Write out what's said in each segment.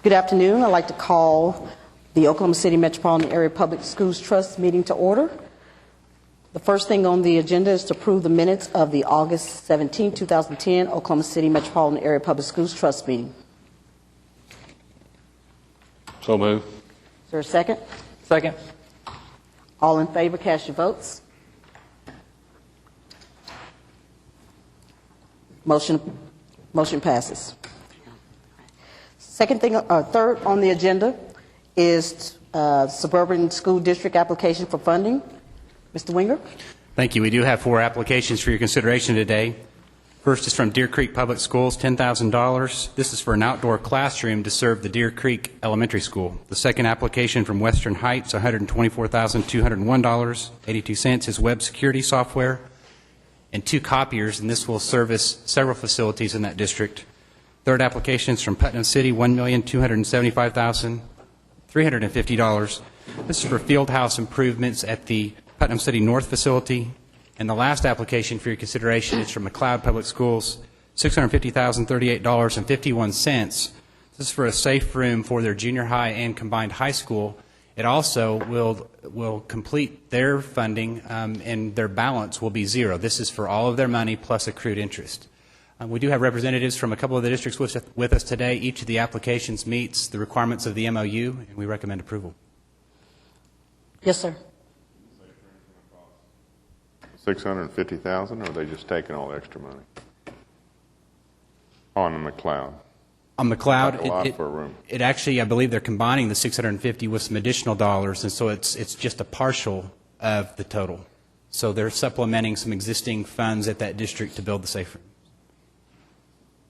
Good afternoon. I'd like to call the Oklahoma City Metropolitan Area Public Schools Trust meeting to order. The first thing on the agenda is to approve the minutes of the August 17, 2010 Oklahoma City Metropolitan Area Public Schools Trust meeting. So moved. Is there a second? Second. All in favor, cast your votes. Motion passes. Third on the agenda is Suburban School District application for funding. Mr. Winger. Thank you. We do have 4 applications for your consideration today. First is from Deer Creek Public Schools, $10,000. This is for an outdoor classroom to serve the Deer Creek Elementary School. The second application from Western Heights, $124,201.82, is web security software and 2 copiers, and this will service several facilities in that district. Third application is from Putnam City, $1,275,350. This is for field house improvements at the Putnam City North facility. And the last application for your consideration is from McLeod Public Schools, $650,038.51. This is for a safe room for their junior high and combined high school. It also will complete their funding, and their balance will be zero. This is for all of their money plus accrued interest. We do have representatives from a couple of the districts with us today. Each of the applications meets the requirements of the MOU, and we recommend approval. Yes, sir. $650,000, or are they just taking all the extra money on the McLeod? On McLeod, Like a lot for a room. it actually, I believe they're combining the $650 with some additional dollars, and so it's just a partial of the total. So they're supplementing some existing funds at that district to build the safe room.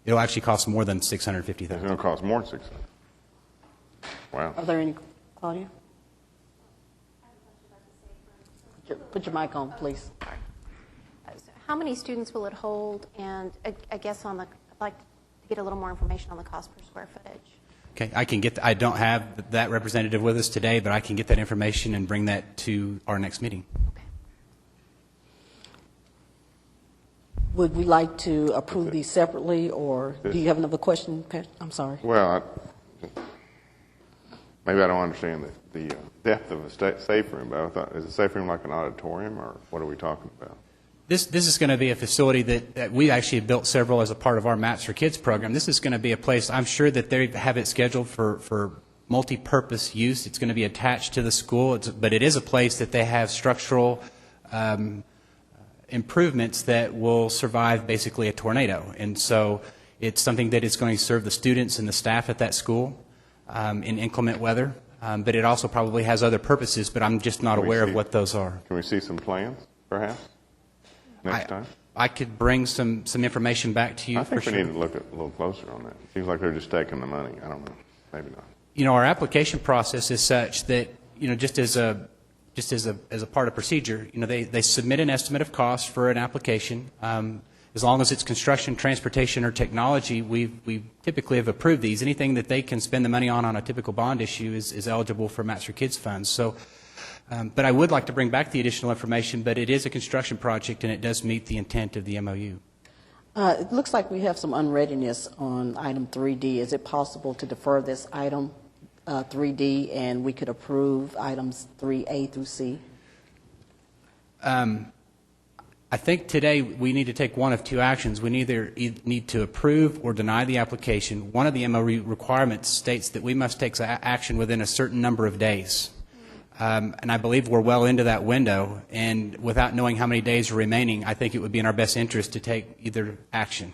It'll actually cost more than $650,000. It's going to cost more than $600,000. Wow. Are there any, Claudia? Put your mic on, please. How many students will it hold? And I guess I'd like to get a little more information on the cost per square footage. Okay, I don't have that representative with us today, but I can get that information and bring that to our next meeting. Okay. Would we like to approve these separately, or do you have another question? I'm sorry. Well, maybe I don't understand the depth of a safe room, but I thought, is a safe room like an auditorium, or what are we talking about? This is going to be a facility that we actually have built several as a part of our Maps for Kids program. This is going to be a place, I'm sure that they have it scheduled for multi-purpose use. It's going to be attached to the school, but it is a place that they have structural improvements that will survive basically a tornado. And so it's something that is going to serve the students and the staff at that school in inclement weather. But it also probably has other purposes, but I'm just not aware of what those are. Can we see some plans, perhaps, next time? I could bring some information back to you. I think for we sure. need to look a little closer on that. It seems like they're just taking the money. I don't know. Maybe not. You know, our application process is such that, you know, just as a part of procedure, you know, they submit an estimate of cost for an application. As long as it's construction, transportation, or technology, we typically have approved these. Anything that they can spend the money on a typical bond issue is eligible for Maps for Kids funds. So, but I would like to bring back the additional information, but it is a construction project, and it does meet the intent of the MOU. It looks like we have some unreadiness on item 3D. Is it possible to defer this item 3D, and we could approve items 3A through C? I think today we need to take one of 2 actions. We either need to approve or deny the application. One of the MOU requirements states that we must take action within a certain number of days. And I believe we're well into that window, and without knowing how many days are remaining, I think it would be in our best interest to take either action.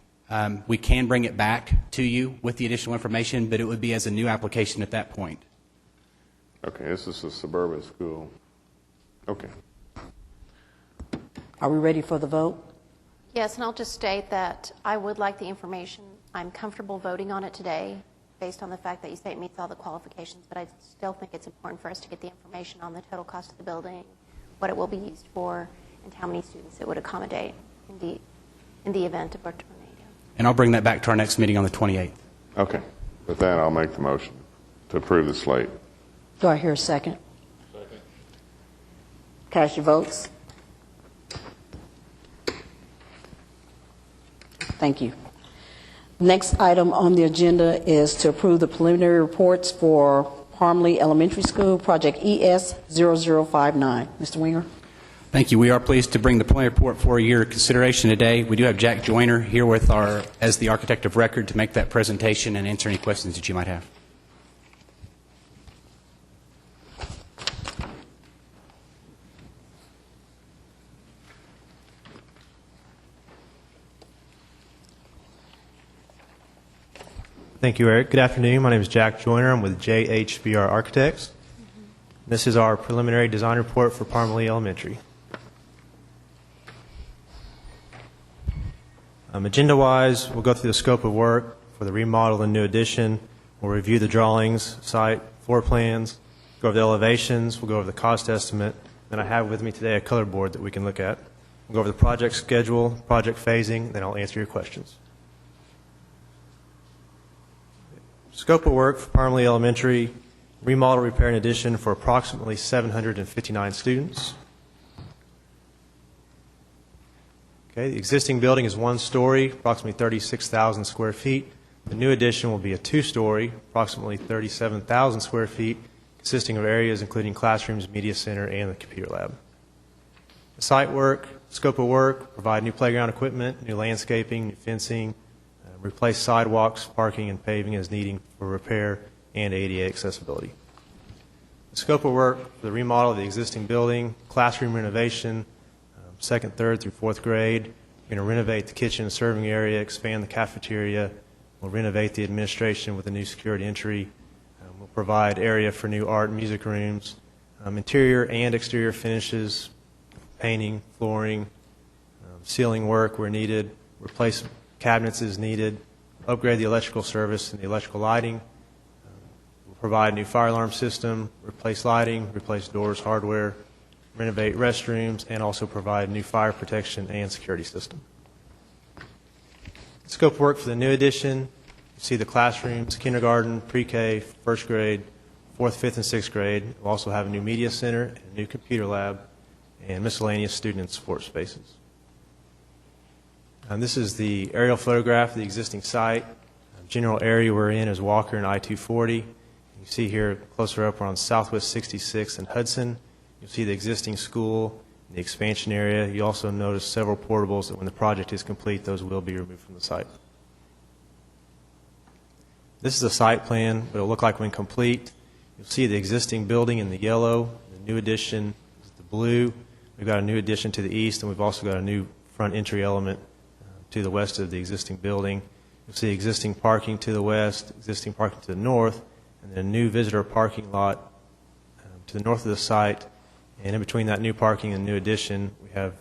We can bring it back to you with the additional information, but it would be as a new application at that point. Okay, this is a suburban school. Okay. Are we ready for the vote? Yes, and I'll just state that I would like the information. I'm comfortable voting on it today based on the fact that you say it meets all the qualifications, but I still think it's important for us to get the information on the total cost of the building, what it will be used for, and how many students it would accommodate in the event of a tornado. And I'll bring that back to our next meeting on the 28th. Okay. With that, I'll make the motion to approve the slate. Do I hear a second? Second. Cast your votes. Thank you. Next item on the agenda is to approve the preliminary reports for Parmley Elementary School, Project ES0059. Mr. Winger? Thank you. We are pleased to bring the preliminary report for your consideration today. We do have Jack Joyner here with as the architect of record to make that presentation and answer any questions that you might have. Thank you, Eric. Good afternoon. My name is Jack Joyner. I'm with JHBR Architects. This is our preliminary design report for Parmley Elementary. Agenda-wise, we'll go through the scope of work for the remodel and new addition. We'll review the drawings, site, floor plans, go over the elevations, we'll go over the cost estimate. Then I have with me today a color board that we can look at. We'll go over the project schedule, project phasing, then I'll answer your questions. Scope of work for Parmley Elementary, remodel, repair, and addition for approximately 759 students. Okay, the existing building is one story, approximately 36,000 square feet. The new addition will be a two-story, approximately 37,000 square feet, consisting of areas including classrooms, media center, and the computer lab. The site work, scope of work, provide new playground equipment, new landscaping, new fencing, replace sidewalks, parking, and paving as needed for repair and ADA accessibility. The scope of work for the remodel of the existing building, classroom renovation, second, third, through fourth grade. We're going to renovate the kitchen and serving area, expand the cafeteria. We'll renovate the administration with a new security entry. We'll provide area for new art and music rooms, interior and exterior finishes, painting, flooring, ceiling work where needed, replace cabinets as needed, upgrade the electrical service and the electrical lighting. We'll provide a new fire alarm system, replace lighting, replace doors, hardware, renovate restrooms, and also provide new fire protection and security system. Scope of work for the new addition, you see the classrooms, kindergarten, pre-K, first grade, fourth, fifth, and sixth grade. We'll also have a new media center, and a new computer lab, and miscellaneous student and support spaces. This is the aerial photograph of the existing site. General area we're in is Walker and I-240. You see here closer up, we're on Southwest 66 and Hudson. You'll see the existing school, the expansion area. You also notice several portables that when the project is complete, those will be removed from the site. This is a site plan, what it'll look like when complete. You'll see the existing building in the yellow, the new addition is the blue. We've got a new addition to the east, and we've also got a new front entry element to the west of the existing building. You'll see existing parking to the west, existing parking to the north, and then a new visitor parking lot to the north of the site. And in between that new parking and new addition, we have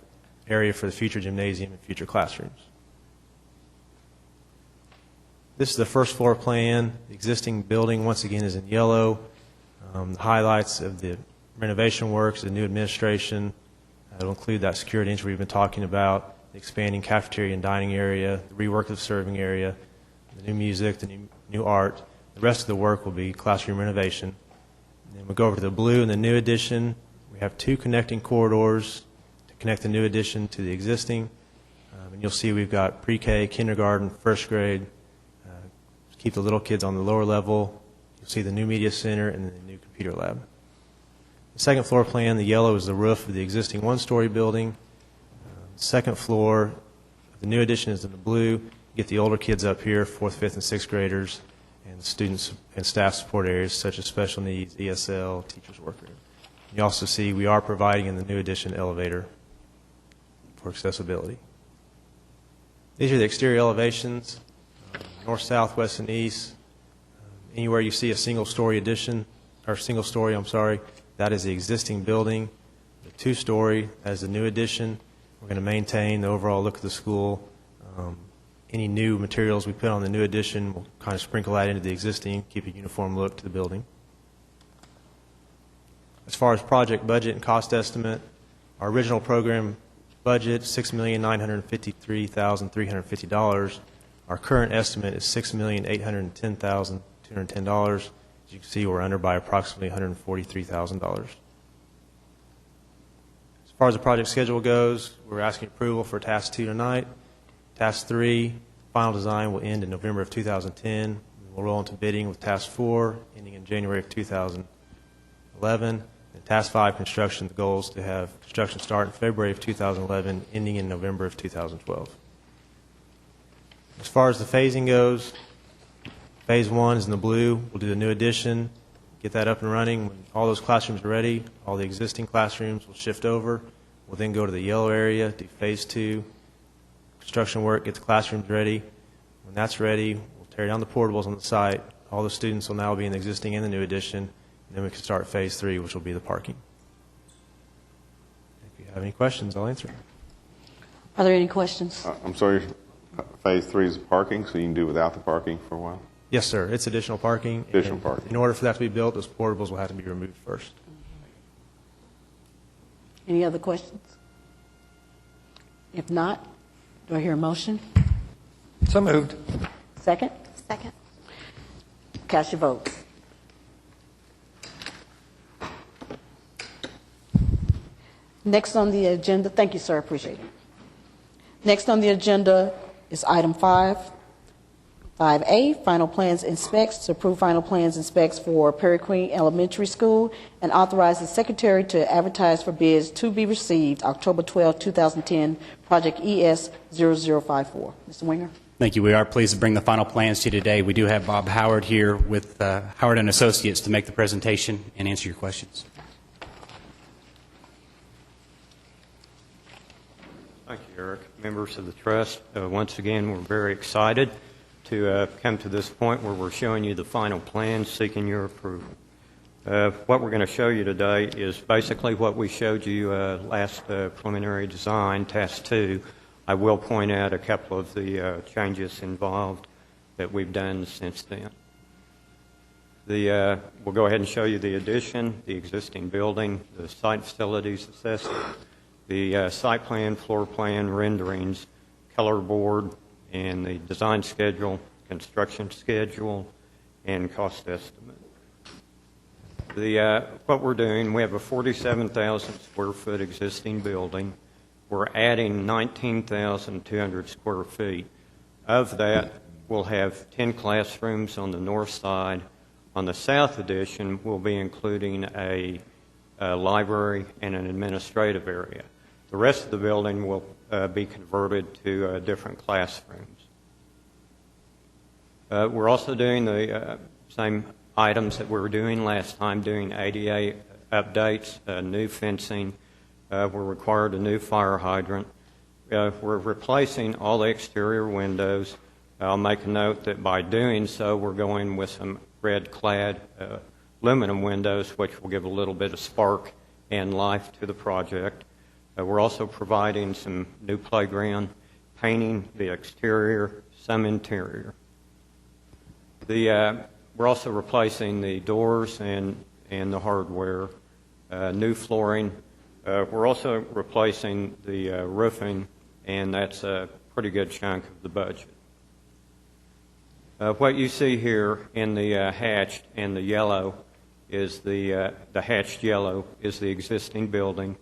area for the future gymnasium and future classrooms. This is the first floor plan. The existing building, once again, is in yellow. The highlights of the renovation works, the new administration. It'll include that security entry we've been talking about, the expanding cafeteria and dining area, the rework of the serving area, the new music, the new art. The rest of the work will be classroom renovation. And then we'll go over to the blue and the new addition. We have two connecting corridors to connect the new addition to the existing. And you'll see we've got pre-K, kindergarten, first grade. Keep the little kids on the lower level. You'll see the new media center and then the new computer lab. The second floor plan, the yellow is the roof of the existing one-story building. Second floor, the new addition is in the blue. You get the older kids up here, fourth, fifth, and sixth graders, and the students and staff support areas such as special needs, ESL, teachers' workroom. You also see we are providing in the new addition elevator for accessibility. These are the exterior elevations, north, south, west, and east. Anywhere you see a single-story addition, or single-story, that is the existing building. The two-story, that is the new addition. We're going to maintain the overall look of the school. Any new materials we put on the new addition, we'll kind of sprinkle that into the existing, keep a uniform look to the building. As far as project budget and cost estimate, our original program budget, $6,953,350. Our current estimate is $6,810,210. As you can see, we're under by approximately $143,000. As far as the project schedule goes, we're asking approval for Task 2 tonight. Task 3, Final design will end in November of 2010. We'll roll into bidding with Task 4, ending in January of 2011. And Task 5, construction, the goal is to have construction start in February of 2011, ending in November of 2012. As far as the phasing goes, Phase 1 is in the blue. We'll do the new addition, get that up and running. When all those classrooms are ready, all the existing classrooms will shift over. We'll then go to the yellow area, do Phase 2, construction work, get the classrooms ready. When that's ready, we'll tear down the portables on the site. All the students will now be in the existing and the new addition. And then we can start Phase 3, which will be the parking. If you have any questions, I'll answer them. Are there any questions? I'm sorry, Phase 3 is parking, so you can do without the parking for a while? Yes, sir. It's additional parking. Additional And parking. In order for that to be built, those portables will have to be removed first. Any other questions? If not, do I hear a motion? So moved. Second? Second. Cast your vote. Next on the agenda, thank you, sir, appreciate it. Next on the agenda is item 5A, final plans and specs, to approve final plans and specs for Perry Queen Elementary School and authorize the secretary to advertise for bids to be received October 12, 2010, project ES 0054. Mr. Winger? Thank you. We are pleased to bring the final plans to you today. We do have Bob Howard here with Howard and Associates to make the presentation and answer your questions. Thank you, Eric. Members of the Trust, once again, we're very excited to come to this point where we're showing you the final plan, seeking your approval. What we're going to show you today is basically what we showed you last preliminary design, Task 2. I will point out a couple of the changes involved that we've done since then. We'll go ahead and show you the addition, the existing building, the site facilities assessment, the site plan, floor plan, renderings, color board, and the design schedule, construction schedule, and cost estimate. What we're doing, we have a 47,000 square foot existing building. We're adding 19,200 square feet. Of that, we'll have 10 classrooms on the north side. On the south addition, we'll be including a library and an administrative area. The rest of the building will be converted to different classrooms. We're also doing the same items that we were doing last time, doing ADA updates, new fencing. We're required a new fire hydrant. We're replacing all the exterior windows. I'll make a note that by doing so, we're going with some red-clad aluminum windows, which will give a little bit of spark and life to the project. We're also providing some new playground, painting the exterior, some interior. We're also replacing the doors and the hardware, new flooring. We're also replacing the roofing, and that's a pretty good chunk of the budget. What you see here in the hatched and the yellow is the hatched yellow is the existing building.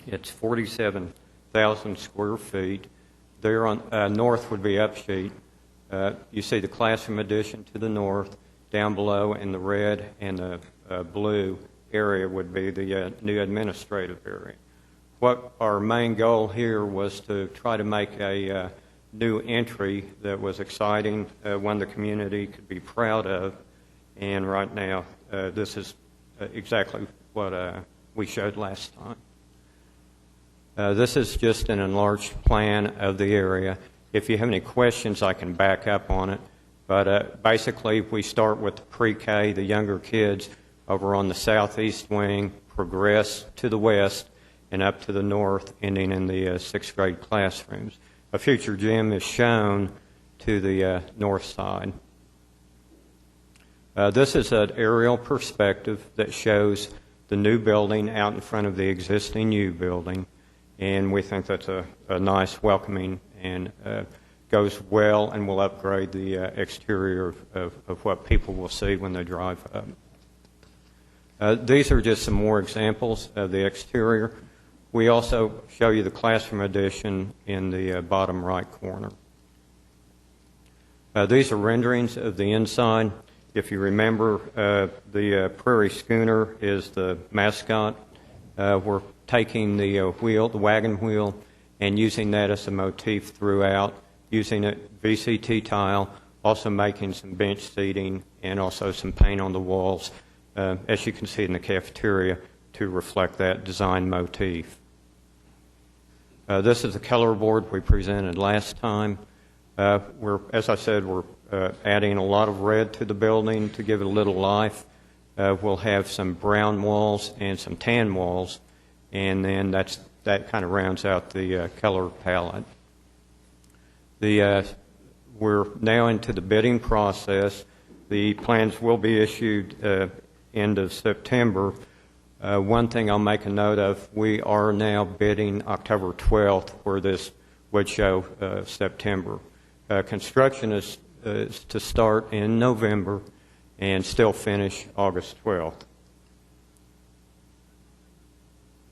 It's 47,000 square feet. There on north would be upsheet. You see the classroom addition to the north. Down below in the red and the blue area would be the new administrative area. What our main goal here was to try to make a new entry that was exciting, one the community could be proud of, and right now this is exactly what we showed last time. This is just an enlarged plan of the area. If you have any questions, I can back up on it. But basically, we start with the pre-K, the younger kids, over on the southeast wing, progress to the west, and up to the north, ending in the sixth grade classrooms. A future gym is shown to the north side. This is an aerial perspective that shows the new building out in front of the existing new building. And we think that's a nice, welcoming, and goes well and will upgrade the exterior of what people will see when they drive up. These are just some more examples of the exterior. We also show you the classroom addition in the bottom right corner. These are renderings of the inside. If you remember, the Prairie Schooner is the mascot. We're taking the wheel, the wagon wheel, and using that as a motif throughout, using it VCT tile, also making some bench seating and also some paint on the walls, as you can see in the cafeteria, to reflect that design motif. This is the color board we presented last time. As I said, we're adding a lot of red to the building to give it a little life. We'll have some brown walls and some tan walls, and then that kind of rounds out the color palette. We're now into the bidding process. The plans will be issued end of September. One thing I'll make a note of, we are now bidding October 12th, where this would show September. Construction is to start in November and still finish August 12th.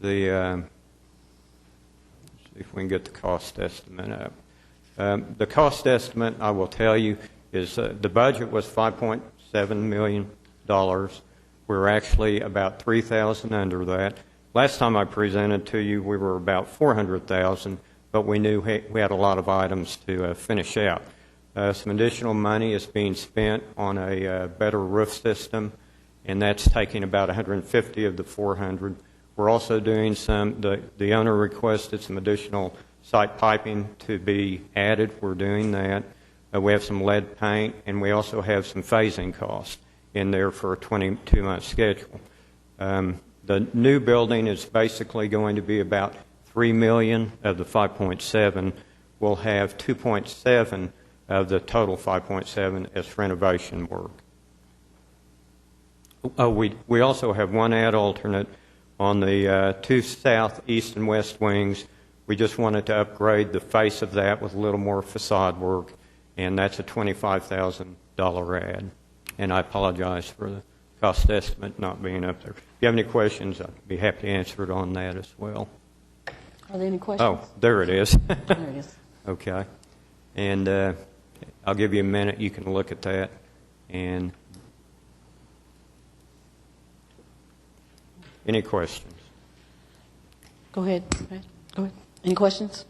Let's see if we can get the cost estimate up. The cost estimate, I will tell you, is the budget was $5.7 million. We're actually about $3,000 under that. Last time I presented to you, we were about $400,000, but we knew we had a lot of items to finish out. Some additional money is being spent on a better roof system, and that's taking about 150 of the 400. We're also doing the owner requested some additional site piping to be added. We're doing that. We have some lead paint, and we also have some phasing costs in there for a 22-month schedule. The new building is basically going to be about $3 million of the 5.7. We'll have 2.7 of the total 5.7 as renovation work. We also have one add alternate on the two south, east, and west wings. We just wanted to upgrade the face of that with a little more facade work, and that's a $25,000 add. And I apologize for the cost estimate not being up there. If you have any questions, I'd be happy to answer it on that as well. Are there any questions? Oh, there it is. There it is. Okay. And I'll give you a minute. You can look at that. And any questions? Go ahead. Go ahead. Any questions?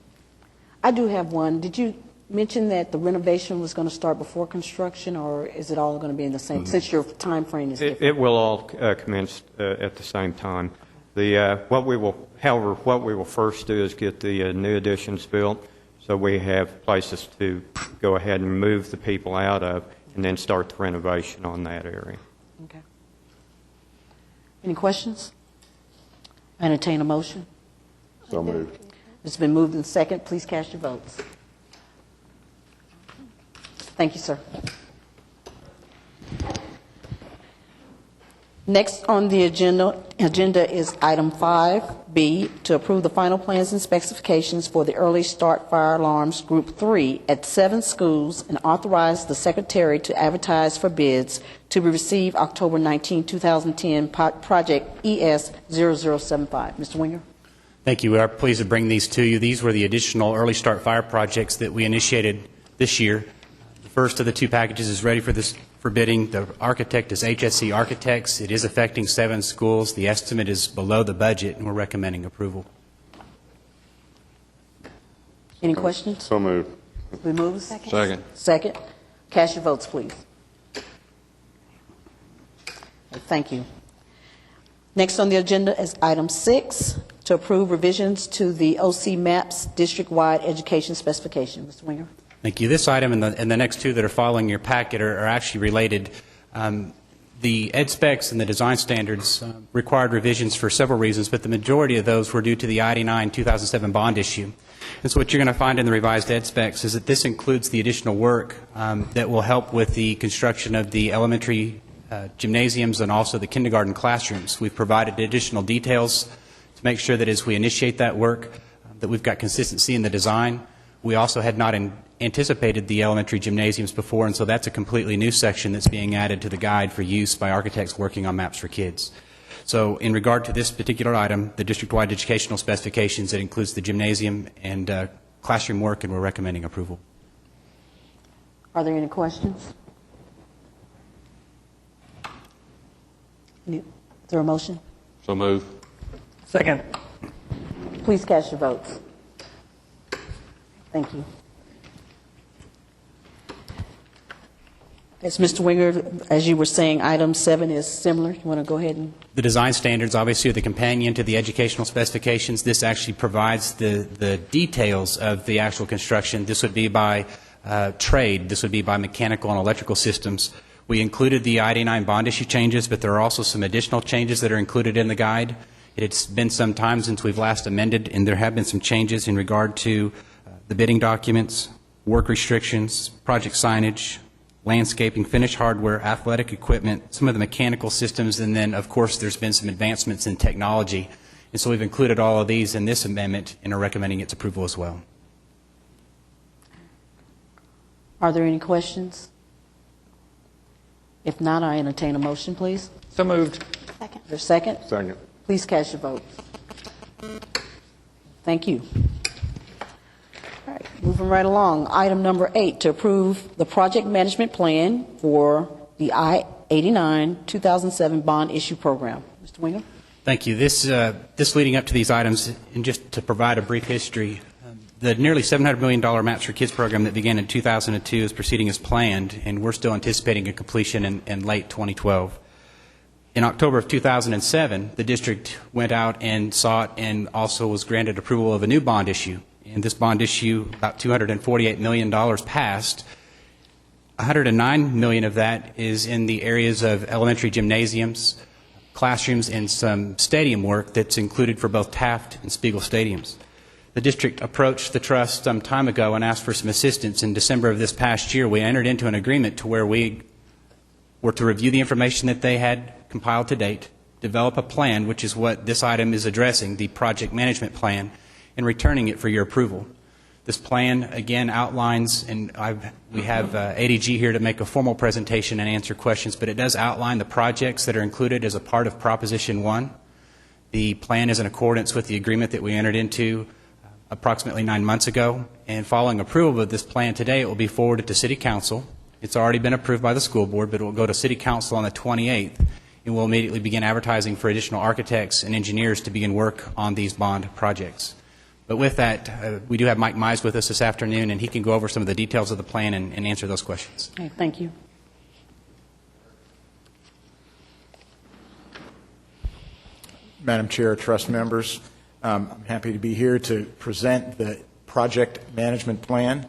I do have one. Did you mention that the renovation was going to start before construction, or is it all going to be in the same, since your time frame is different? It will all commence at the same time. What we will first do is get the new additions built, so we have places to go ahead and move the people out of, and then start the renovation on that area. Okay. Any questions? I entertain a motion. So moved. It's been moved and second. Please cast your votes. Thank you, sir. Next on the agenda is item 5B, to approve the final plans and specifications for the Early Start Fire Alarms Group 3 at 7 schools, and authorize the secretary to advertise for bids to be received October 19, 2010, project ES0075. Mr. Winger. Thank you. We are pleased to bring these to you. These were the additional early start fire projects that we initiated this year. The first of the two packages is ready for bidding. The architect is HSC Architects. It is affecting 7 schools. The estimate is below the budget, and we're recommending approval. Any questions? So moved. We move. Second. Second. Cast your votes, please. Thank you. Next on the agenda is item 6, to approve revisions to the OC MAPS district-wide education specification. Mr. Winger. Thank you. This item and the next two that are following your packet are actually related. The ed specs and the design standards required revisions for several reasons, but the majority of those were due to the ID9 2007 bond issue. And so what you're going to find in the revised ed specs is that this includes the additional work that will help with the construction of the elementary gymnasiums and also the kindergarten classrooms. We've provided additional details to make sure that as we initiate that work, that we've got consistency in the design. We also had not anticipated the elementary gymnasiums before, and so that's a completely new section that's being added to the guide for use by architects working on maps for kids. So in regard to this particular item, the district-wide educational specifications, it includes the gymnasium and classroom work, and we're recommending approval. Are there any questions? Is there a motion? So move. Second. Please cast your votes. Thank you. As Mr. Winger, as you were saying, item 7 is similar. You want to go ahead and... The design standards obviously are the companion to the educational specifications. This actually provides the details of the actual construction. This would be by trade. This would be by mechanical and electrical systems. We included the ID9 bond issue changes, but there are also some additional changes that are included in the guide. It's been some time since we've last amended, and there have been some changes in regard to the bidding documents, work restrictions, project signage, landscaping, finished hardware, athletic equipment, some of the mechanical systems, and then, of course, there's been some advancements in technology. And so we've included all of these in this amendment and are recommending its approval as well. Are there any questions? If not, I entertain a motion, please. So moved. Second. Is there a second? Second. Please cast your votes. Thank you. All right, moving right along. Item number 8, to approve the project management plan for the I-89 2007 bond issue program. Mr. Winger? Thank you. This leading up to these items, and just to provide a brief history, the nearly $700 million Maps for Kids program that began in 2002 is proceeding as planned, and we're still anticipating a completion in late 2012. In October of 2007, the district went out and sought and also was granted approval of a new bond issue. And this bond issue, about $248 million passed. $109 million of that is in the areas of elementary gymnasiums, classrooms, and some stadium work that's included for both Taft and Spiegel stadiums. The district approached the trust some time ago and asked for some assistance. In December of this past year, we entered into an agreement to where we were to review the information that they had compiled to date, develop a plan, which is what this item is addressing, the project management plan, and returning it for your approval. This plan, again, outlines, and we have ADG here to make a formal presentation and answer questions, but it does outline the projects that are included as a part of Proposition 1. The plan is in accordance with the agreement that we entered into approximately 9 months ago, and following approval of this plan today, it will be forwarded to City Council. It's already been approved by the school board, but it will go to City Council on the 28th, and we'll immediately begin advertising for additional architects and engineers to begin work on these bond projects. But with that, we do have Mike Mize with us this afternoon, and he can go over some of the details of the plan and answer those questions. Okay, thank you. Madam Chair, trust members, I'm happy to be here to present the project management plan,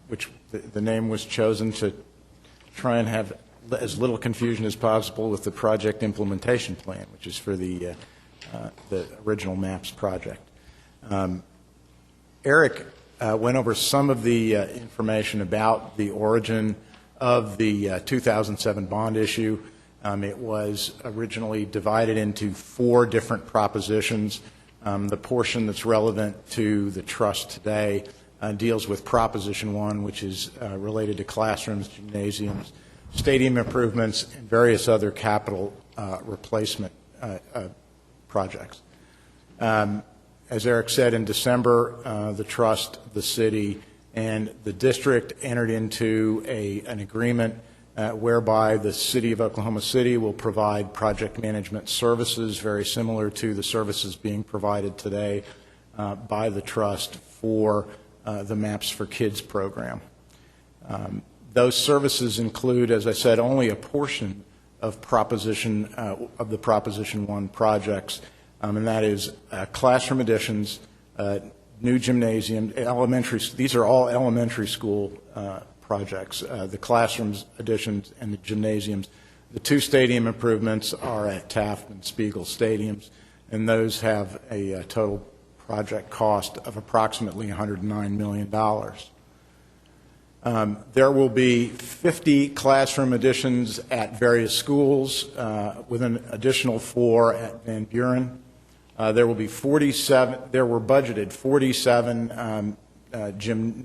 which the name was chosen to try and have as little confusion as possible with the project implementation plan, which is for the original MAPS project. Eric went over some of the information about the origin of the 2007 bond issue. It was originally divided into 4 different propositions. The portion that's relevant to the trust today deals with Proposition 1, which is related to classrooms, gymnasiums, stadium improvements, and various other capital replacement projects. As Eric said, in December, the trust, the city, and the district entered into an agreement whereby the City of Oklahoma City will provide project management services very similar to the services being provided today by the trust for the Maps for Kids program. Those services include, as I said, only a portion of the Proposition 1 projects, and that is classroom additions, new gymnasium, these are all elementary school projects, the classrooms additions and the gymnasiums. The 2 stadium improvements are at Taft and Spiegel stadiums, and those have a total project cost of approximately $109 million. There will be 50 classroom additions at various schools, with an additional 4 at Van Buren. There will be 47. There were budgeted 47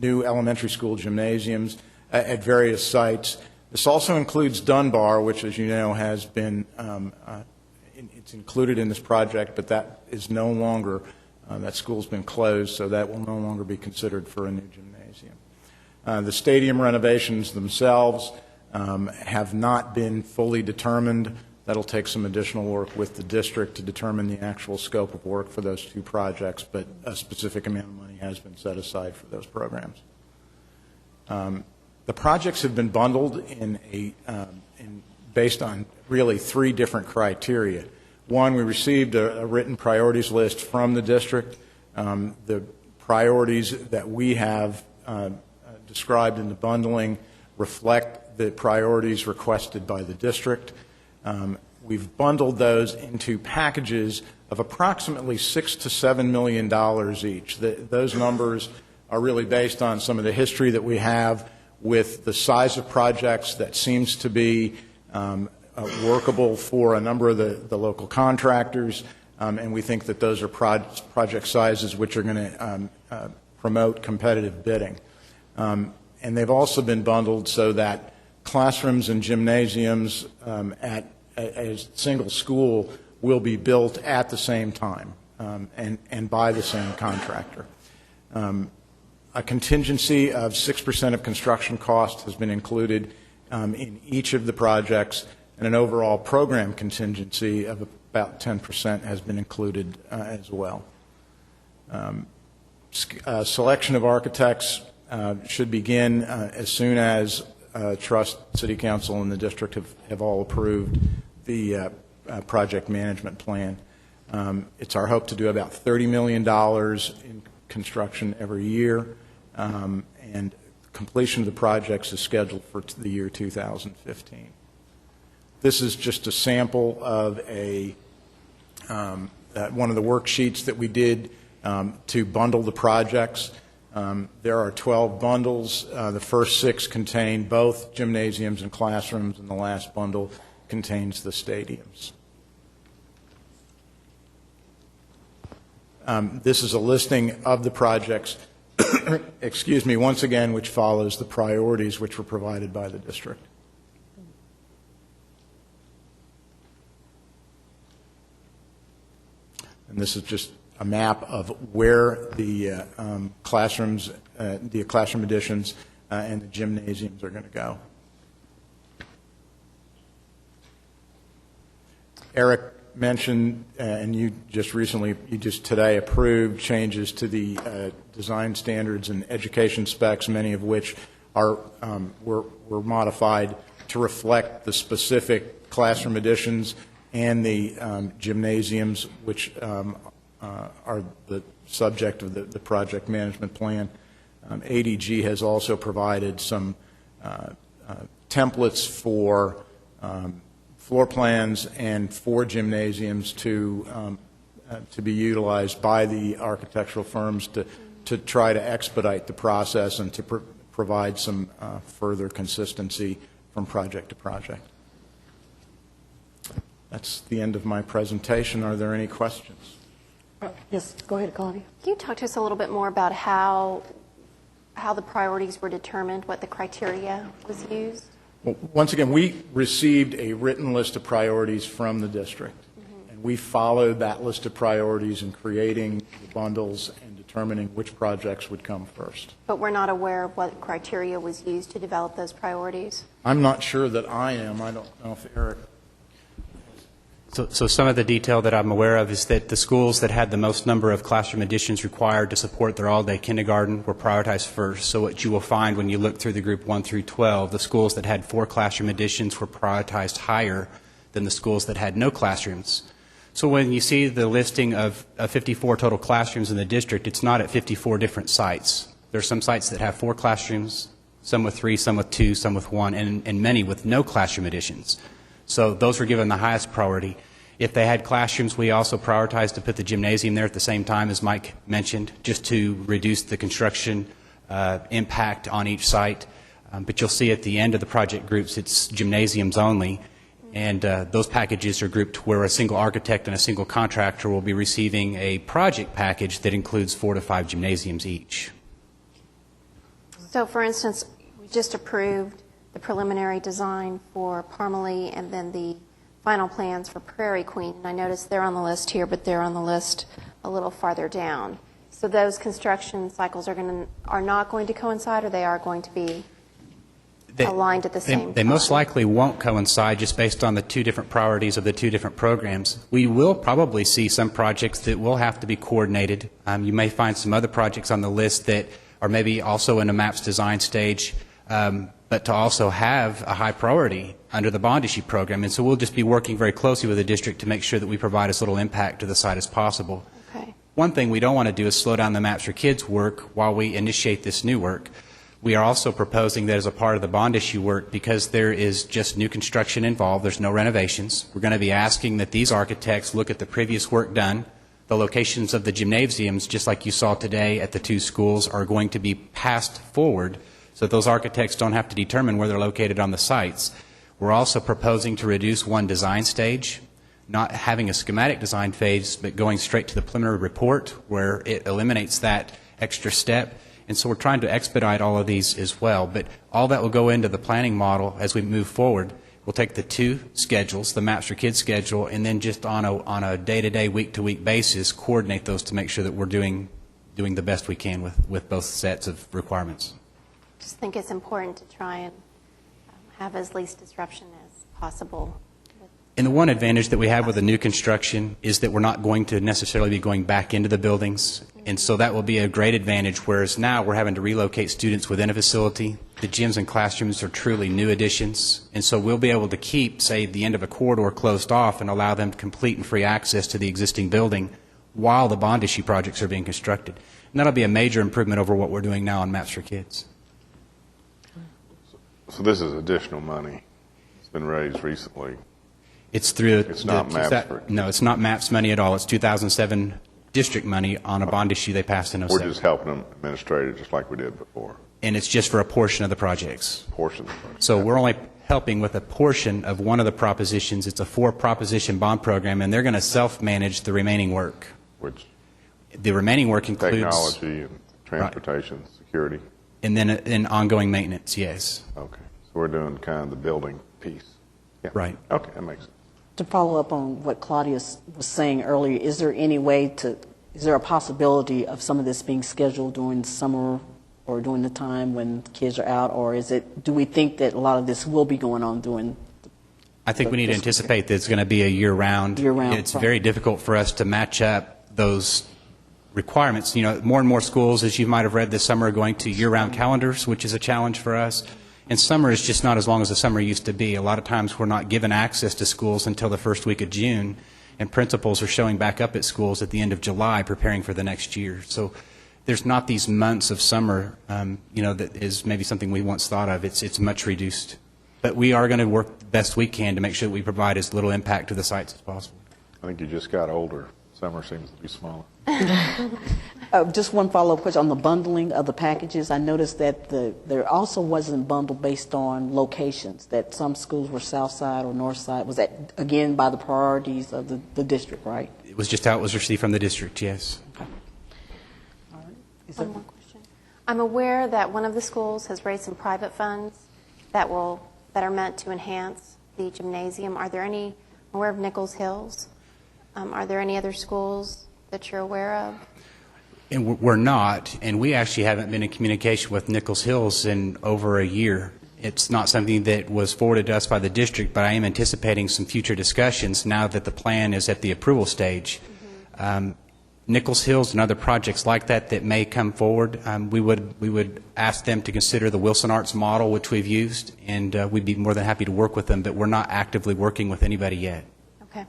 new elementary school gymnasiums at various sites. This also includes Dunbar, which, as you know, has been it's included in this project, but that is no longer that school's been closed, so that will no longer be considered for a new gymnasium. The stadium renovations themselves have not been fully determined. That'll take some additional work with the district to determine the actual scope of work for those two projects, but a specific amount of money has been set aside for those programs. The projects have been bundled based on really three different criteria. One, we received a written priorities list from the district. The priorities that we have described in the bundling reflect the priorities requested by the district. We've bundled those into packages of approximately $6 to $7 million each. Those numbers are really based on some of the history that we have with the size of projects that seems to be workable for a number of the local contractors, and we think that those are project sizes which are going to promote competitive bidding. And they've also been bundled so that classrooms and gymnasiums at a single school will be built at the same time and by the same contractor. A contingency of 6% of construction costs has been included in each of the projects, and an overall program contingency of about 10% has been included as well. Selection of architects should begin as soon as Trust, City Council, and the district have all approved the project management plan. It's our hope to do about $30 million in construction every year, and completion of the projects is scheduled for the year 2015. This is just a sample of one of the worksheets that we did to bundle the projects. There are 12 bundles. The first 6 contain both gymnasiums and classrooms, and the last bundle contains the stadiums. This is a listing of the projects, excuse me, once again, which follows the priorities which were provided by the district. And this is just a map of where the classrooms, the classroom additions, and the gymnasiums are going to go. Eric mentioned, and you just today approved changes to the design standards and education specs, many of which were modified to reflect the specific classroom additions and the gymnasiums, which are the subject of the project management plan. ADG has also provided some templates for floor plans and for gymnasiums to be utilized by the architectural firms to try to expedite the process and to provide some further consistency from project to project. That's the end of my presentation. Are there any questions? Yes, go ahead, Claudia. Can you talk to us a little bit more about how the priorities were determined, what the criteria was used? Well, once again, we received a written list of priorities from the district, and we followed that list of priorities in creating the bundles and determining which projects would come first. But we're not aware of what criteria was used to develop those priorities? I'm not sure that I am. I don't know if Eric... So some of the detail that I'm aware of is that the schools that had the most number of classroom additions required to support their all-day kindergarten were prioritized first. So what you will find when you look through the group 1 through 12, the schools that had 4 classroom additions were prioritized higher than the schools that had no classrooms. So when you see the listing of 54 total classrooms in the district, it's not at 54 different sites. There are some sites that have 4 classrooms, some with 3, some with 2, some with 1, and many with no classroom additions. So those were given the highest priority. If they had classrooms, we also prioritized to put the gymnasium there at the same time, as Mike mentioned, just to reduce the construction impact on each site. But you'll see at the end of the project groups, it's gymnasiums only. And those packages are grouped where a single architect and a single contractor will be receiving a project package that includes 4 to 5 gymnasiums each. So, for instance, we just approved the preliminary design for Parmalee and then the final plans for Prairie Queen. And I noticed they're on the list here, but they're on the list a little farther down. So those construction cycles are not going to coincide, or they are going to be aligned at the same time? They most likely won't coincide, just based on the two different priorities of the two different programs. We will probably see some projects that will have to be coordinated. You may find some other projects on the list that are maybe also in a MAPS design stage, but to also have a high priority under the bond issue program. And so we'll just be working very closely with the district to make sure that we provide as little impact to the site as possible. Okay. One thing we don't want to do is slow down the Maps for Kids work while we initiate this new work. We are also proposing that as a part of the bond issue work, because there is just new construction involved, there's no renovations, we're going to be asking that these architects look at the previous work done. The locations of the gymnasiums, just like you saw today at the two schools, are going to be passed forward so that those architects don't have to determine where they're located on the sites. We're also proposing to reduce one design stage, not having a schematic design phase, but going straight to the preliminary report where it eliminates that extra step. And so we're trying to expedite all of these as well. But all that will go into the planning model as we move forward. We'll take the two schedules, the Maps for Kids schedule, and then just on a day-to-day, week-to-week basis, coordinate those to make sure that we're doing the best we can with both sets of requirements. Just think it's important to try and have as least disruption as possible. And the one advantage that we have with the new construction is that we're not going to necessarily be going back into the buildings. And so that will be a great advantage, whereas now we're having to relocate students within a facility. The gyms and classrooms are truly new additions. And so we'll be able to keep, say, the end of a corridor closed off and allow them complete and free access to the existing building while the bond issue projects are being constructed. And that'll be a major improvement over what we're doing now on Maps for Kids. So this is additional money. It's been raised recently. It's through. It's not MAPS. No, it's not MAPS money at all. It's 2007 district money on a bond issue they passed in 07. We're just helping them administrate it just like we did before. And it's just for a portion of the projects. Portion of the project. So we're only helping with a portion of one of the propositions. It's a 4-proposition bond program, and they're going to self-manage the remaining work. Which The remaining work includes technology and transportation, security. And then in ongoing maintenance, yes. Okay. So we're doing kind of the building piece. Yeah. Right. Okay, that makes sense. To follow up on what Claudia was saying earlier, is there a possibility of some of this being scheduled during the summer or during the time when kids are out, or do we think that a lot of this will be going on during? I think we need to anticipate that it's going to be a year-round. It's very difficult for us to match up those requirements. You know, more and more schools, as you might have read this summer, are going to year-round calendars, which is a challenge for us. And summer is just not as long as the summer used to be. A lot of times we're not given access to schools until the first week of June, and principals are showing back up at schools at the end of July preparing for the next year. So there's not these months of summer, that is maybe something we once thought of. It's much reduced. But we are going to work the best we can to make sure that we provide as little impact to the sites as possible. I think you just got older. Summer seems to be smaller. Just one follow-up question on the bundling of the packages. I noticed that there also wasn't bundled based on locations, that some schools were south side or north side. Was that, again, by the priorities of the district, right? It was just how it was received from the district, yes. Okay. All right. One more question. I'm aware that one of the schools has raised some private funds that are meant to enhance the gymnasium. I'm aware of Nichols Hills. Are there any other schools that you're aware of? And we're not, and we actually haven't been in communication with Nichols Hills in over a year. It's not something that was forwarded to us by the district, but I am anticipating some future discussions now that the plan is at the approval stage. Mm-hmm. Nichols Hills and other projects like that may come forward, we would ask them to consider the Wilson Arts model, which we've used, and we'd be more than happy to work with them, but we're not actively working with anybody yet. Okay.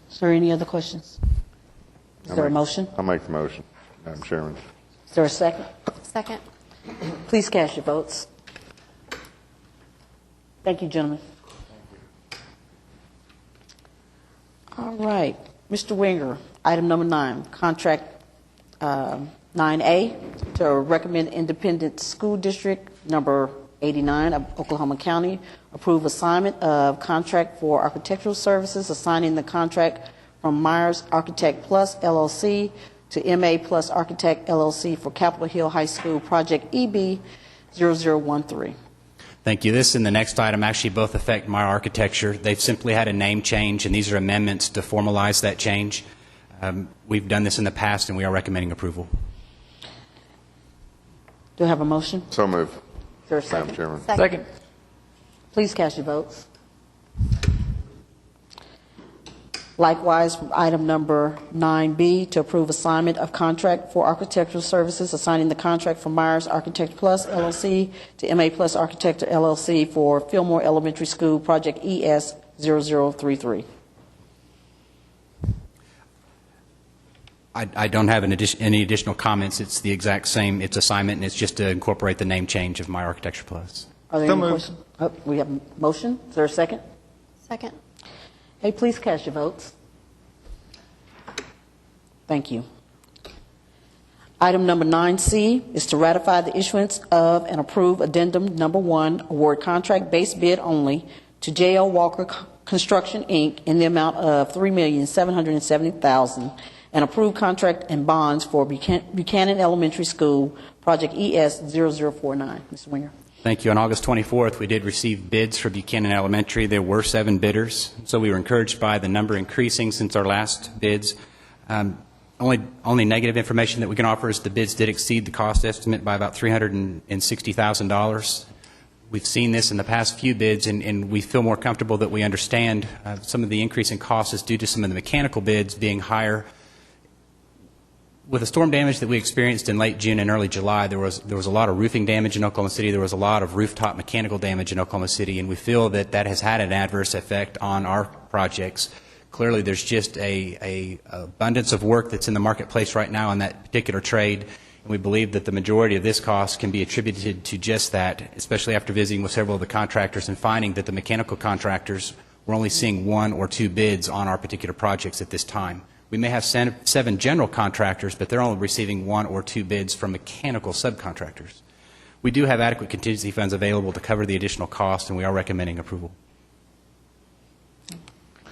Is there any other questions? Is there a motion? I'll make the motion, Madam Chairman. Is there a second? Second. Please cast your votes. Thank you, gentlemen. All right. Mr. Winger, item number 9, contract 9A to recommend Independent School District number 89 of Oklahoma County approve assignment of contract for architectural services, assigning the contract from Myers Architect Plus LLC to MA Plus Architect LLC for Capitol Hill High School Project EB 0013. Thank you. This and the next item actually both affect Meyer Architecture. They've simply had a name change, and these are amendments to formalize that change. We've done this in the past, and we are recommending approval. Do I have a motion? So moved. Is there a Madam second? Chairman. Second. Please cast your votes. Likewise, item number 9B, to approve assignment of contract for architectural services, assigning the contract from Myers Architect Plus LLC to MA Plus Architecture LLC for Fillmore Elementary School, Project ES 0033. I don't have any additional comments. It's the exact same. It's assignment, and it's just to incorporate the name change of My Architecture Plus. Are there So any moved. questions? Oh, we have a motion. Is there a second? Second. Hey, please cast your votes. Thank you. Item number 9C is to ratify the issuance of and approve addendum number 1, award contract base bid only to J.L. Walker Construction, Inc. in the amount of $3,770,000 and approve contract and bonds for Buchanan Elementary School, Project ES 0049. Mr. Winger. Thank you. On August 24th, we did receive bids for Buchanan Elementary. There were 7 bidders, so we were encouraged by the number increasing since our last bids. Only negative information that we can offer is the bids did exceed the cost estimate by about $360,000. We've seen this in the past few bids, and we feel more comfortable that we understand some of the increase in costs is due to some of the mechanical bids being higher. With the storm damage that we experienced in late June and early July, there was a lot of roofing damage in Oklahoma City. There was a lot of rooftop mechanical damage in Oklahoma City, and we feel that that has had an adverse effect on our projects. Clearly, there's just a abundance of work that's in the marketplace right now in that particular trade, and we believe that the majority of this cost can be attributed to just that, especially after visiting with several of the contractors and finding that the mechanical contractors were only seeing 1 or 2 bids on our particular projects at this time. We may have 7 general contractors, but they're only receiving 1 or 2 bids from mechanical subcontractors. We do have adequate contingency funds available to cover the additional cost, and we are recommending approval.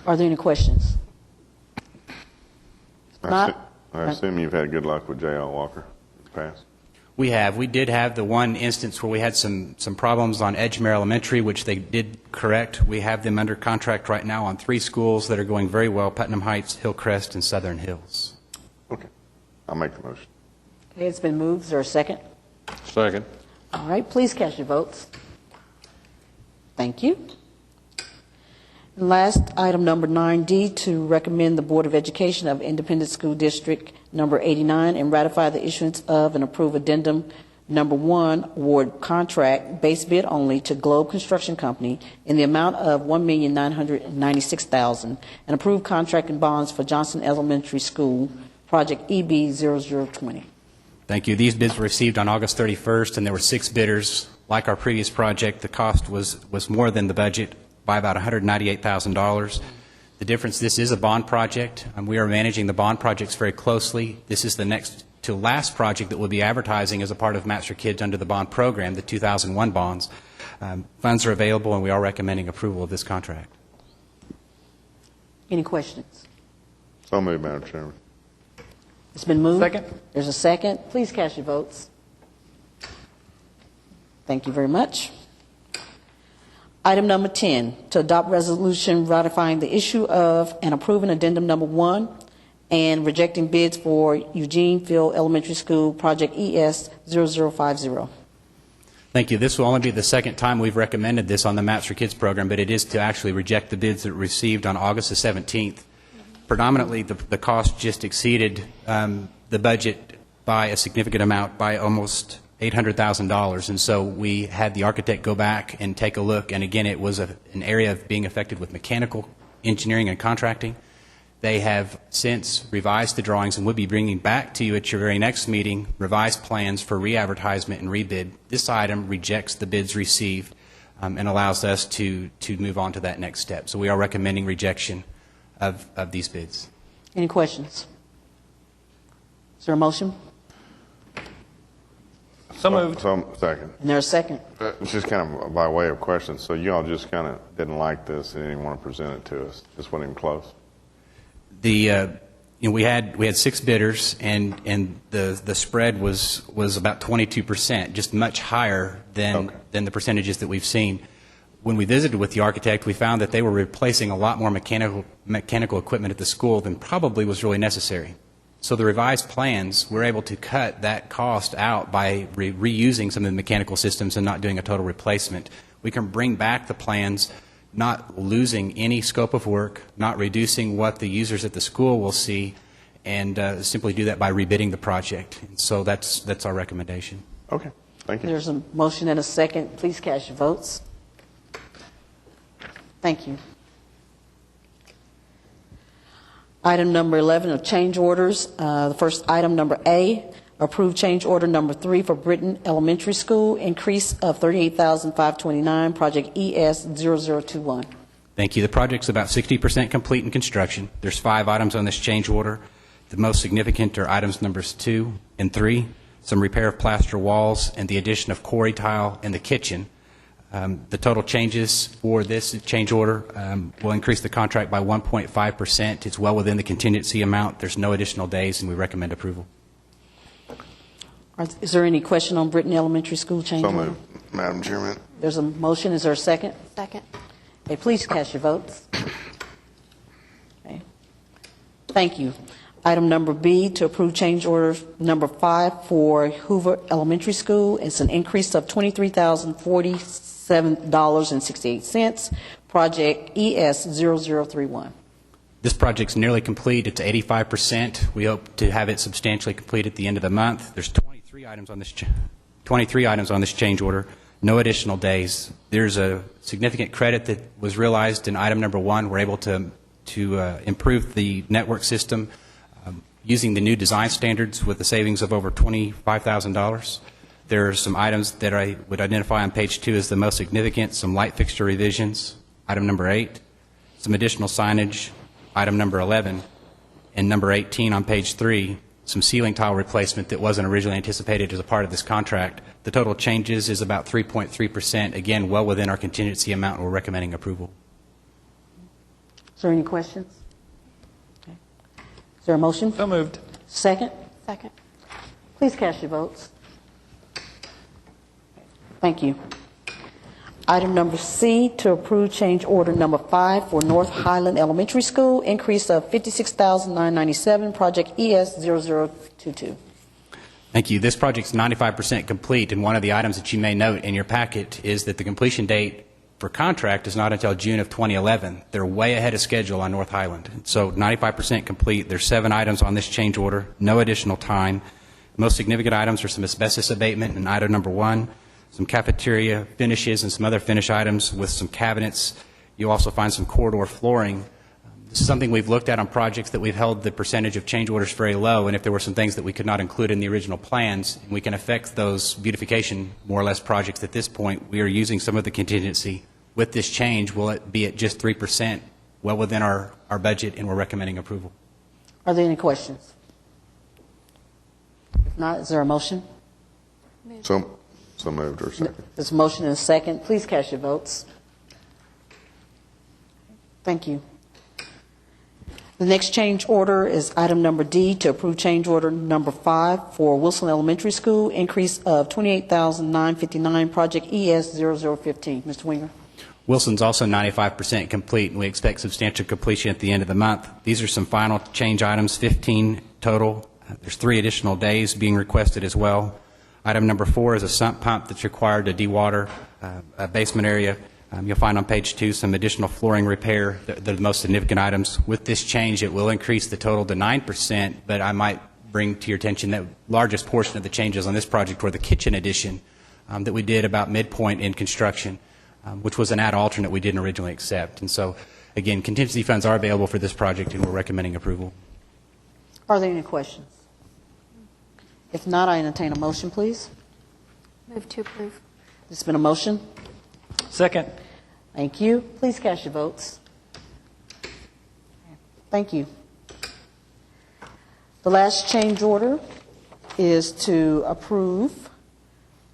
Are there any questions? I assume you've had good luck with J.L. Walker in the past. We have. We did have the one instance where we had some problems on Edgemere Elementary, which they did correct. We have them under contract right now on 3 schools that are going very well: Putnam Heights, Hillcrest, and Southern Hills. Okay. I'll make the motion. Okay, it's been moved. Is there a second? Second. All right, please cast your votes. Thank you. And last, item number 9D, to recommend the Board of Education of Independent School District number 89 and ratify the issuance of and approve addendum number 1, award contract base bid only to Globe Construction Company in the amount of $1,996,000 and approve contract and bonds for Johnson Elementary School, Project EB 0020. Thank you. These bids were received on August 31st, and there were 6 bidders. Like our previous project, the cost was more than the budget by about $198,000. The difference, this is a bond project, and we are managing the bond projects very closely. This is the next to last project that we'll be advertising as a part of Maps for Kids under the bond program, the 2001 bonds. Funds are available, and we are recommending approval of this contract. Any questions? So moved, Madam Chairman. It's been moved. Second. There's a second. Please cast your votes. Thank you very much. Item number 10, to adopt resolution ratifying the issue of and approving addendum number 1 and rejecting bids for Eugene Field Elementary School, Project ES 0050. Thank you. This will only be the second time we've recommended this on the Maps for Kids program, but it is to actually reject the bids that were received on August the 17th. Predominantly, the cost just exceeded the budget by a significant amount, by almost $800,000, and so we had the architect go back and take a look, and again, it was an area of being affected with mechanical engineering and contracting. They have since revised the drawings and will be bringing back to you at your very next meeting revised plans for re-advertisement and rebid. This item rejects the bids received and allows us to move on to that next step. So we are recommending rejection of these bids. Any questions? Is there a motion? So moved. So, second. And there's a second. It's just kind of by way of question. So you all just kind of didn't like this and didn't want to present it to us. Just wasn't even close. We had 6 bidders, and the spread was about 22%, just much higher than the percentages that we've seen. when we visited with the architect, we found that they were replacing a lot more mechanical equipment at the school than probably was really necessary. So the revised plans, we're able to cut that cost out by reusing some of the mechanical systems and not doing a total replacement. We can bring back the plans, not losing any scope of work, not reducing what the users at the school will see, and simply do that by rebidding the project. And so that's our recommendation. Okay, thank you. There's a motion and a second. Please cast your votes. Thank you. Item number 11 of change orders. The first item, number A, approve change order number 3 for Britton Elementary School, increase of $38,529, project ES0021. Thank you. The project's about 60% complete in construction. There's 5 items on this change order. The most significant are items numbers 2 and 3, some repair of plaster walls, and the addition of quarry tile in the kitchen. The total changes for this change order will increase the contract by 1.5%. It's well within the contingency amount. There's no additional days, and we recommend approval. Is there any question on Britton Elementary School change So order? moved, Madam Chairman. There's a motion. Is there a second? Second. Okay, please cast your votes. Okay. Thank you. Item number B, to approve change order number 5 for Hoover Elementary School. It's an increase of $23,047.68, project ES0031. This project's nearly complete. It's 85%. We hope to have it substantially complete at the end of the month. There's 23 items on this change order, no additional days. There's a significant credit that was realized in item number 1. We're able to improve the network system using the new design standards with the savings of over $25,000. There are some items that I would identify on page 2 as the most significant, some light fixture revisions, item number 8, some additional signage, item number 11, and number 18 on page 3, some ceiling tile replacement that wasn't originally anticipated as a part of this contract. The total changes is about 3.3%, again, well within our contingency amount, and we're recommending approval. Is there any questions? Okay. Is there a motion? So moved. Second? Second. Please cast your votes. Thank you. Item number C, to approve change order number 5 for North Highland Elementary School, increase of $56,997, project ES0022. Thank you. This project's 95% complete, and one of the items that you may note in your packet is that the completion date for contract is not until June of 2011. They're way ahead of schedule on North Highland. So 95% complete. There's 7 items on this change order, no additional time. Most significant items are some asbestos abatement in item number 1, some cafeteria finishes and some other finish items with some cabinets. You'll also find some corridor flooring. This is something we've looked at on projects that we've held the percentage of change orders very low, and if there were some things that we could not include in the original plans, we can affect those beautification, more or less, projects at this point. We are using some of the contingency. With this change, will it be at just 3%, well within our budget, and we're recommending approval. Are there any questions? If not, is there a motion? So moved or second. There's a motion and a second. Please cast your votes. Thank you. The next change order is item number D, to approve change order number 5 for Wilson Elementary School, increase of $28,959, project ES0015. Mr. Winger. Wilson's also 95% complete, and we expect substantial completion at the end of the month. These are some final change items, 15 total. There's 3 additional days being requested as well. Item number 4 is a sump pump that's required to dewater a basement area. You'll find on page 2 some additional flooring repair. They're the most significant items. With this change, it will increase the total to 9%, but I might bring to your attention that largest portion of the changes on this project were the kitchen addition that we did about midpoint in construction, which was an add alternate we didn't originally accept. And so, again, contingency funds are available for this project, and we're recommending approval. Are there any questions? If not, I entertain a motion, please. Move to approve. There's been a motion. Second. Thank you. Please cast your votes. Thank you. The last change order is to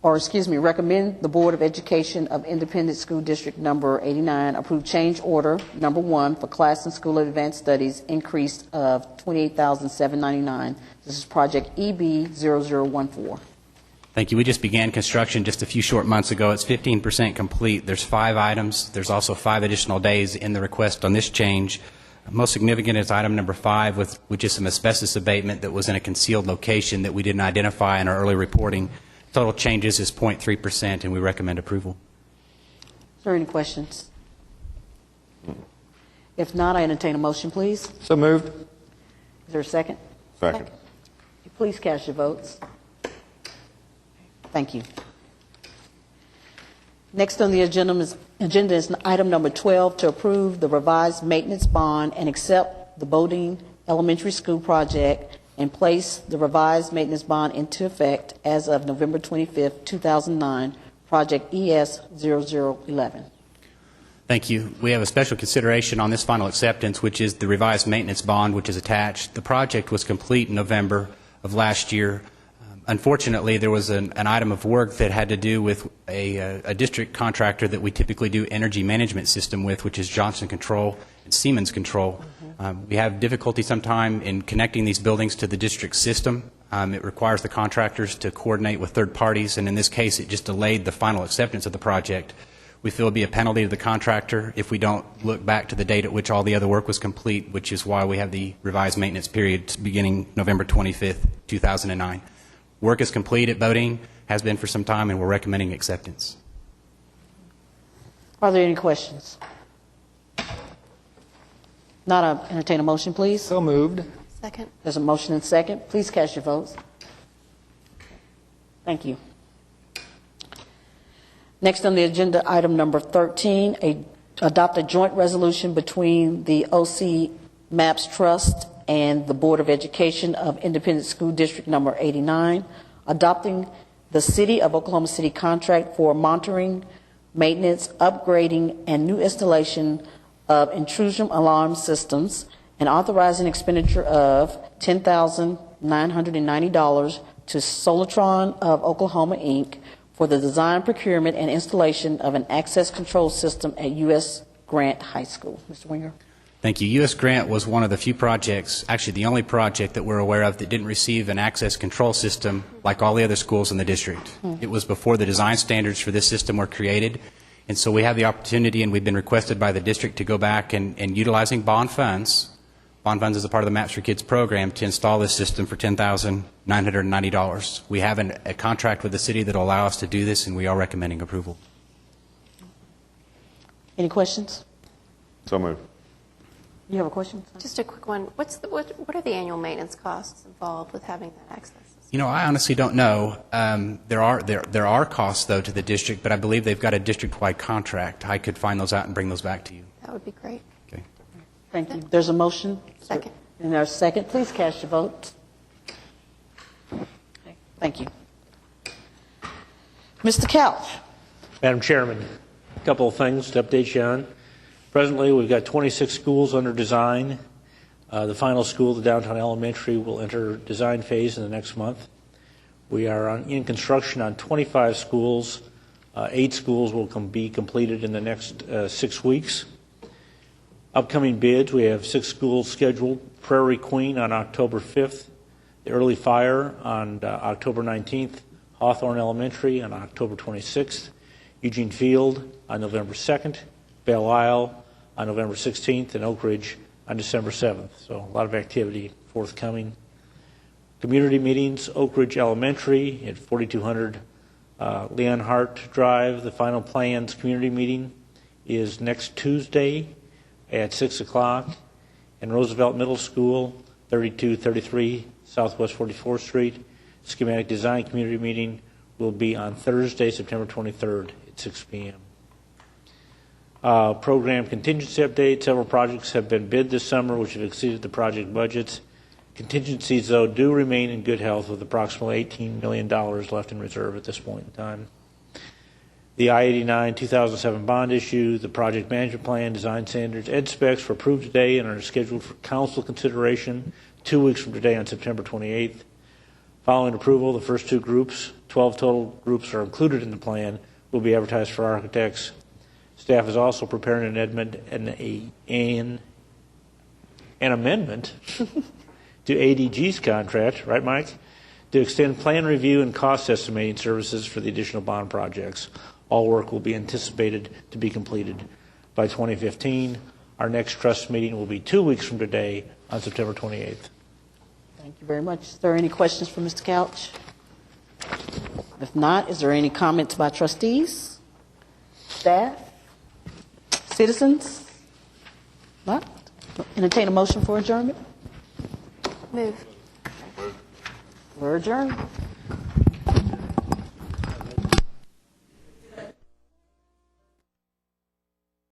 recommend the Board of Education of Independent School District number 89 approve change order number 1 for Class and School of Advanced Studies, increase of $28,799. This is project EB0014. Thank you. We just began construction just a few short months ago. It's 15% complete. There's 5 items. There's also 5 additional days in the request on this change. Most significant is item number 5, which is some asbestos abatement that was in a concealed location that we didn't identify in our early reporting. Total changes is 0.3%, and we recommend approval. Is there any questions? If not, I entertain a motion, please. So moved. Is there a second? Second. Please cast your votes. Thank you. Next on the agenda is item number 12, to approve the revised maintenance bond and accept the Bodine Elementary School project and place the revised maintenance bond into effect as of November 25th, 2009, project ES0011. Thank you. We have a special consideration on this final acceptance, which is the revised maintenance bond, which is attached. The project was complete in November of last year. Unfortunately, there was an item of work that had to do with a district contractor that we typically do energy management system with, which is Johnson Control and Siemens Control. We have difficulty sometime in connecting these buildings to the district system. It requires the contractors to coordinate with third parties, and in this case, it just delayed the final acceptance of the project. We feel it would be a penalty to the contractor if we don't look back to the date at which all the other work was complete, which is why we have the revised maintenance period beginning November 25th, 2009. Work is complete at Bodine, has been for some time, and we're recommending acceptance. Are there any questions? Not, I entertain a motion, please. So moved. Second. There's a motion and second. Please cast your votes. Thank you. Next on the agenda, item number 13, adopt a joint resolution between the OC MAPS Trust and the Board of Education of Independent School District number 89, adopting the City of Oklahoma City contract for monitoring, maintenance, upgrading, and new installation of intrusion alarm systems, and authorizing expenditure of $10,990 to Solatron of Oklahoma, Inc., for the design, procurement, and installation of an access control system at U.S. Grant High School. Mr. Winger. Thank you. U.S. Grant was one of the few projects, actually the only project that we're aware of that didn't receive an access control system like all the other schools in the district. It was before the design standards for this system were created, and so we have the opportunity, and we've been requested by the district to go back and utilizing bond funds is a part of the Maps for Kids program, to install this system for $10,990. We have a contract with the city that will allow us to do this, and we are recommending approval. Any questions? So moved. You have a question? Just a quick one. What are the annual maintenance costs involved with having that access system? You know, I honestly don't know. There are costs, though, to the district, but I believe they've got a district-wide contract. I could find those out and bring those back to you. That would be great. Okay. Thank you. There's a motion. Second. And there's a second. Please cast your vote. Thank you. Mr. Couch. Madam Chairman, a couple of things to update you on. Presently, we've got 26 schools under design. The final school, the downtown elementary, will enter design phase in the next month. We are in construction on 25 schools. 8 schools will be completed in the next 6 weeks. Upcoming bids, we have 6 schools scheduled. Prairie Queen on October 5th, the Early Fire on October 19th, Hawthorne Elementary on October 26th, Eugene Field on November 2nd, Belle Isle on November 16th, and Oak Ridge on December 7th. So a lot of activity forthcoming. Community meetings, Oak Ridge Elementary at 4200 Leonhardt Drive. The final plans community meeting is next Tuesday at 6 o'clock. And Roosevelt Middle School, 3233 Southwest 44th Street. Schematic design community meeting will be on Thursday, September 23rd at 6 p.m. Program contingency update. Several projects have been bid this summer, which have exceeded the project budgets. Contingencies, though, do remain in good health with approximately $18 million left in reserve at this point in time. The I-89 2007 bond issue, the project management plan, design standards, ed specs were approved today and are scheduled for council consideration 2 weeks from today on September 28th. Following approval, the first 2 groups, 12 total groups are included in the plan, will be advertised for architects. Staff is also preparing an amendment to ADG's contract, right, Mike, to extend plan review and cost estimating services for the additional bond projects. All work will be anticipated to be completed by 2015. Our next trust meeting will be 2 weeks from today on September 28th. Thank you very much. Is there any questions for Mr. Couch? If not, is there any comments by trustees, staff, citizens? Not? Entertain a motion for adjournment? Move. We're adjourned.